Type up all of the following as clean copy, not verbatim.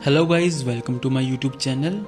Hello guys, welcome to my YouTube channel.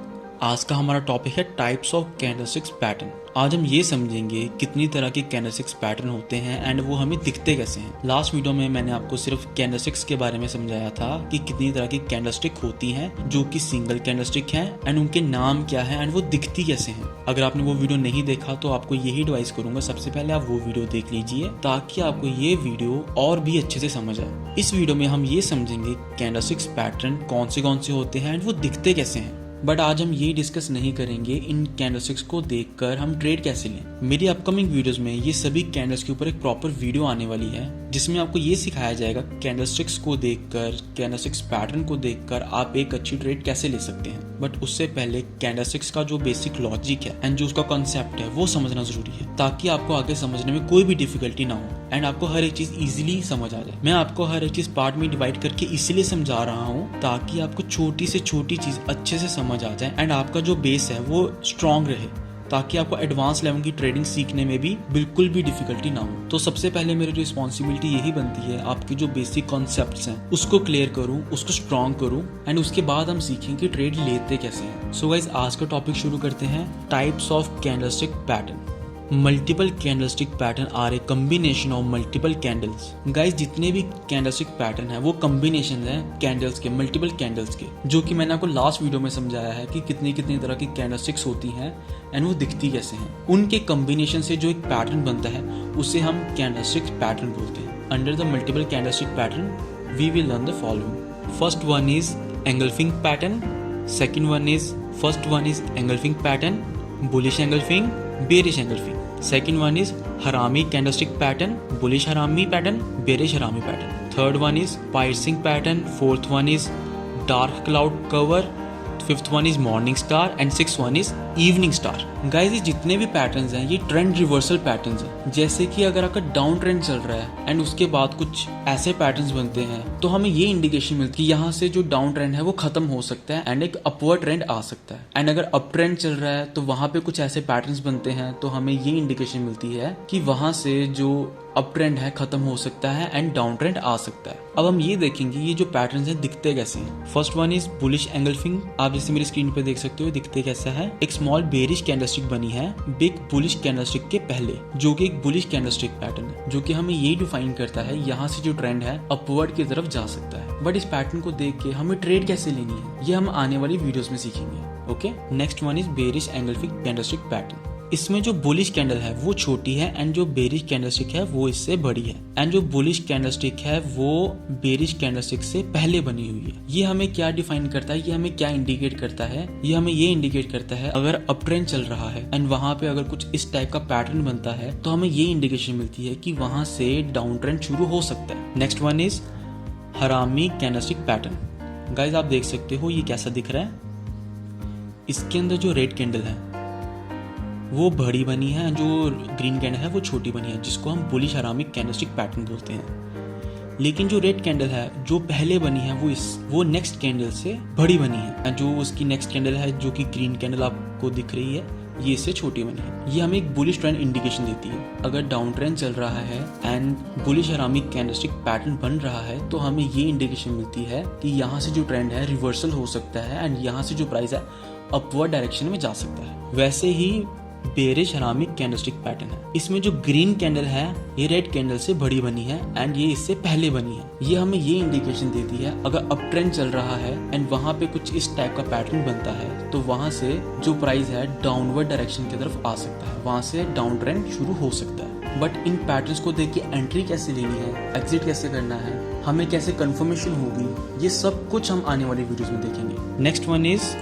आज का हमारा टॉपिक है टाइप्स ऑफ कैंडलस्टिक्स पैटर्न। आज हम ये समझेंगे कितनी तरह के कैंडलस्टिक्स पैटर्न होते हैं एंड वो हमें दिखते कैसे हैं। लास्ट वीडियो में मैंने आपको सिर्फ कैंडलस्टिक्स के बारे में समझाया था कि कितनी तरह की कैंडलस्टिक होती हैं जो कि सिंगल कैंडलस्टिक हैं एंड उनके नाम क्या है एंड वो दिखती कैसे हैं। अगर आपने वो वीडियो नहीं देखा तो आपको यही एडवाइस करूंगा, सबसे पहले आप वो वीडियो देख लीजिए ताकि आपको ये वीडियो और भी अच्छे से समझ आए। इस वीडियो में हम ये समझेंगे कैंडलस्टिक्स पैटर्न कौन से होते हैं एंड वो दिखते कैसे हैं। बट आज हम ये डिस्कस नहीं करेंगे इन कैंडलस्टिक्स को देखकर हम ट्रेड कैसे लें। मेरी अपकमिंग वीडियोस में ये सभी कैंडल्स के ऊपर एक प्रॉपर वीडियो आने वाली है जिसमें आपको ये सिखाया जाएगा कैंडलस्टिक्स को देखकर, कैंडलस्टिक्स पैटर्न को देखकर आप एक अच्छी ट्रेड कैसे ले सकते हैं। बट उससे पहले कैंडलस्टिक्स का जो बेसिक लॉजिक है एंड जो उसका कॉन्सेप्ट है वो समझना जरूरी है ताकि आपको आगे समझने में कोई भी डिफिकल्टी ना हो एंड आपको हर एक चीज इजीली समझ आ जाए। मैं आपको हर एक चीज पार्ट में डिवाइड करके इसलिए समझा रहा हूँ ताकि आपको छोटी से छोटी चीज अच्छे से समझ आ जाए एंड आपका जो बेस है वो स्ट्रांग रहे, ताकि आपको एडवांस लेवल की ट्रेडिंग सीखने में भी बिल्कुल भी डिफिकल्टी ना हो। तो सबसे पहले मेरी रिस्पॉन्सिबिलिटी यही बनती है आपकी जो बेसिक कॉन्सेप्ट्स हैं उसको क्लियर करूं, उसको स्ट्रांग करूं एंड उसके बाद हम सीखें कि ट्रेड लेते कैसे हैं। सो गाइस, आज का टॉपिक शुरू करते हैं। Types of candlestick pattern. Multiple candlestick pattern are a combination of multiple candles. Guys, जितने भी कैंडलस्टिक पैटर्न है वो कम्बिनेशन है कैंडल्स के, मल्टीपल कैंडल्स के, जो कि मैंने आपको लास्ट वीडियो में समझाया है कि कितनी कितनी तरह की कैंडलस्टिक्स होती हैं एंड वो दिखती कैसे हैं। उनके कम्बिनेशन से जो एक पैटर्न बनता है उसे हम कैंडलस्टिक पैटर्न बोलते हैं। Under the multiple candlestick pattern we will learn the following. First one is engulfing pattern, second one is engulfing pattern, bullish engulfing, bearish engulfing. Second one is Harami candlestick pattern, bullish Harami pattern, bearish Harami pattern. Third one is piercing pattern. Fourth one is dark cloud cover. Fifth one is morning star and six one is evening star. Guys, ये जितने भी patterns हैं ये trend reversal patterns हैं। जैसे कि अगर आपका डाउन ट्रेंड चल रहा है एंड उसके बाद कुछ ऐसे पैटर्न्स बनते हैं तो हमें ये इंडिकेशन मिलती है यहाँ से जो डाउन ट्रेंड है वो खत्म हो सकता है एंड एक अपवर्ड ट्रेंड आ सकता है। एंड अगर अप ट्रेंड चल रहा है तो वहां पे कुछ ऐसे पैटर्न्स बनते हैं तो हमें ये इंडिकेशन मिलती है कि वहां से जो अप ट्रेंड है खत्म हो सकता है एंड डाउन ट्रेंड आ सकता है। अब हम ये देखेंगे ये जो पैटर्न्स हैं दिखते कैसे हैं। First one is bullish engulfing. आप जैसे मेरी स्क्रीन पे देख सकते हो दिखते कैसा है। एक स्मॉल बेरिश कैंडलस्टिक बनी है बिग बुलिश कैंडलस्टिक के पहले, जो कि एक बुलिश कैंडलस्टिक पैटर्न है, जो कि हमें ये डिफाइन करता है यहाँ से जो ट्रेंड है अपवर्ड की तरफ जा सकता है। बट इस पैटर्न को देख के हमें ट्रेड कैसे लेनी है ये हम आने वाली वीडियोस में सीखेंगे। Okay, next one is bearish engulfing candlestick pattern. इसमें जो बुलिश कैंडल है वो छोटी है एंड जो बेरिश कैंडलस्टिक है वो इससे बड़ी है एंड जो बुलिश कैंडलस्टिक है वो बेरिश कैंडलस्टिक से पहले बनी हुई है। ये हमें क्या डिफाइन करता है, ये हमें क्या इंडिकेट करता है, ये हमें ये इंडिकेट करता है अगर अप ट्रेंड चल रहा है एंड वहां पे अगर कुछ इस टाइप का पैटर्न बनता है तो हमें ये इंडिकेशन मिलती है कि वहां से डाउन ट्रेंड शुरू हो सकता है। नेक्स्ट वन इज हरामी कैंडलस्टिक पैटर्न। गाइस, आप देख सकते हो ये कैसा दिख रहा है। इसके अंदर जो रेड कैंडल है वो बड़ी बनी है, जो ग्रीन कैंडल है वो छोटी बनी है, जिसको हम बुलिश हरामी कैंडलस्टिक पैटर्न बोलते हैं। लेकिन जो रेड कैंडल है जो पहले बनी है वो नेक्स्ट कैंडल से बड़ी बनी है। जो उसकी नेक्स्ट कैंडल है जो कि ग्रीन कैंडल आपको दिख रही है ये इससे छोटी बनी है। ये हमें एक बुलिश ट्रेंड इंडिकेशन देती है। अगर डाउन ट्रेंड चल रहा है एंड बुलिश हरामी कैंडलस्टिक पैटर्न बन रहा है तो हमें ये इंडिकेशन मिलती है कि यहाँ से जो ट्रेंड है रिवर्सल हो सकता है एंड यहाँ से जो प्राइस है अपवर्ड डायरेक्शन में जा सकता है। वैसे ही बेरिश हरामी कैंडलस्टिक पैटर्न है। इसमें जो ग्रीन कैंडल है ये रेड कैंडल से बड़ी बनी है एंड ये इससे पहले बनी है। ये हमें ये इंडिकेशन देती है अगर अप ट्रेंड चल रहा है एंड वहां पे कुछ इस टाइप का पैटर्न बनता है तो वहां से जो प्राइस है डाउनवर्ड डायरेक्शन की तरफ आ सकता है, वहां से डाउन ट्रेंड शुरू हो सकता है। बट इन पैटर्न्स को देख के एंट्री कैसे लेनी है, एग्जिट कैसे करना है, हमें कैसे कंफर्मेशन होगी, ये सब कुछ हम आने वाली वीडियोस में देखेंगे। Next one is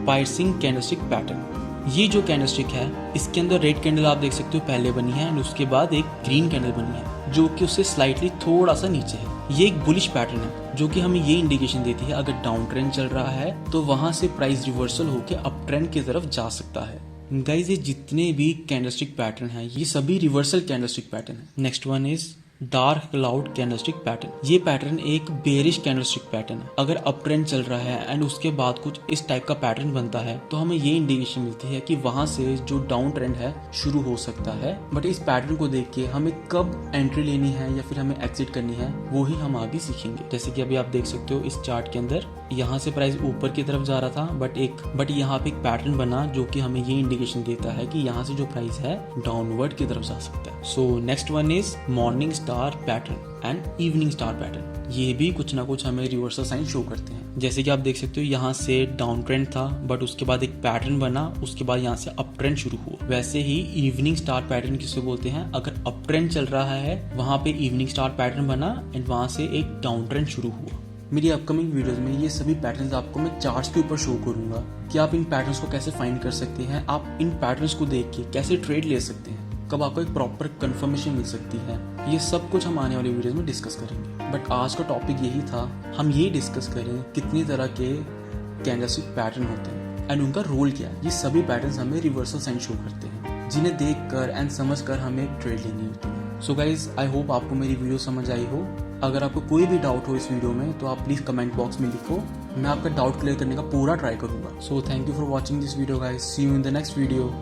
piercing candlestick pattern. ये जो कैंडलस्टिक है इसके अंदर रेड कैंडल आप देख सकते हो पहले बनी है एंड उसके बाद एक ग्रीन कैंडल बनी है जो कि उससे स्लाइटली थोड़ा सा नीचे है। ये एक बुलिश पैटर्न है जो कि हमें ये इंडिकेशन देती है अगर डाउन ट्रेंड चल रहा है तो वहां से प्राइस रिवर्सल होकर अप ट्रेंड की तरफ जा सकता है। गाइस, ये जितने भी कैंडलस्टिक पैटर्न है ये सभी रिवर्सल कैंडलस्टिक पैटर्न है। Next one is dark cloud candlestick pattern. ये पैटर्न एक बेरिश कैंडलस्टिक पैटर्न है। अगर अप ट्रेंड चल रहा है एंड उसके बाद कुछ इस टाइप का पैटर्न बनता है तो हमें ये इंडिकेशन मिलती है कि वहां से जो डाउन ट्रेंड है शुरू हो सकता है। बट इस पैटर्न को देख के हमें कब एंट्री लेनी है या फिर हमें एग्जिट करनी है वो ही हम आगे सीखेंगे। जैसे कि अभी आप देख सकते हो इस चार्ट के अंदर यहाँ से प्राइस ऊपर की तरफ जा रहा था, बट यहाँ पे एक पैटर्न बना जो कि हमें ये इंडिकेशन देता है कि यहाँ से जो प्राइस है डाउनवर्ड की तरफ जा सकता है। So next one is morning star pattern and evening star pattern. ये भी कुछ ना कुछ हमें रिवर्सल साइन शो करते हैं। जैसे कि आप देख सकते हो यहाँ से डाउन ट्रेंड था, बट उसके बाद एक पैटर्न बना, उसके बाद यहाँ से अप ट्रेंड शुरू हुआ। वैसे ही इवनिंग स्टार पैटर्न किसे बोलते हैं, अगर अप ट्रेंड चल रहा है वहां पे इवनिंग स्टार पैटर्न बना एंड वहां से एक डाउन ट्रेंड शुरू हुआ। मेरी अपकमिंग वीडियोस में ये सभी पैटर्न्स आपको मैं चार्ट्स के ऊपर शो करूंगा कि आप इन पैटर्न्स को कैसे फाइंड कर सकते हैं, आप इन पैटर्न्स को देख के कैसे ट्रेड ले सकते हैं, कब आपको एक प्रॉपर कंफर्मेशन मिल सकती है। ये सब कुछ हम आने वाली वीडियोस में डिस्कस करेंगे। बट आज का टॉपिक यही था, हम ये डिस्कस करें कितनी तरह के कैंडलस्टिक पैटर्न होते हैं एंड उनका रोल क्या है। ये सभी पैटर्न्स हमें रिवर्सल साइन शो करते हैं, जिन्हें देख कर एंड समझ कर हमें ट्रेड लेनी होती है। सो गाइज, आई होप आपको मेरी वीडियो समझ आई हो। अगर आपको कोई भी डाउट हो इस वीडियो में तो आप प्लीज कमेंट बॉक्स में लिखो, मैं आपका डाउट क्लियर करने का पूरा ट्राई करूंगा। So thank you for watching this video guys, see you in the next video.